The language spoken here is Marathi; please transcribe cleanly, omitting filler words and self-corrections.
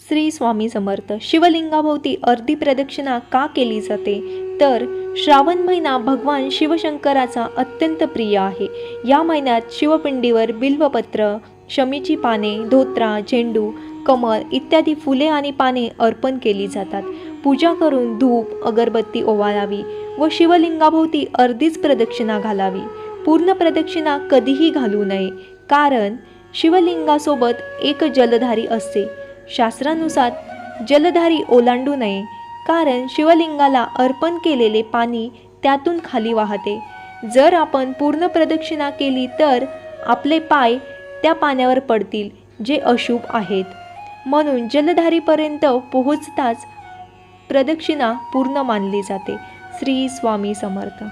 श्री स्वामी समर्थ. शिवलिंगाभोवती अर्धी प्रदक्षिणा का केली जाते? तर श्रावण महिना भगवान शिवशंकराचा अत्यंत प्रिय आहे. या महिन्यात शिवपिंडीवर बिल्वपत्र, शमीची पाने, धोत्रा, झेंडू, कमळ इत्यादी फुले आणि पाने अर्पण केली जातात. पूजा करून धूप, अगरबत्ती ओवाळावी व शिवलिंगाभोवती अर्धीच प्रदक्षिणा घालावी. पूर्ण प्रदक्षिणा कधीही घालू नये, कारण शिवलिंगासोबत एक जलधारी असते. शास्त्रानुसार जलधारी ओलांडू नये, कारण शिवलिंगाला अर्पण केलेले पाणी त्यातून खाली वाहते. जर आपण पूर्ण प्रदक्षिणा केली तर आपले पाय त्या पाण्यावर पडतील, जे अशुभ आहेत. म्हणून जलधारीपर्यंत पोहोचताच प्रदक्षिणा पूर्ण मानली जाते. श्री स्वामी समर्थ.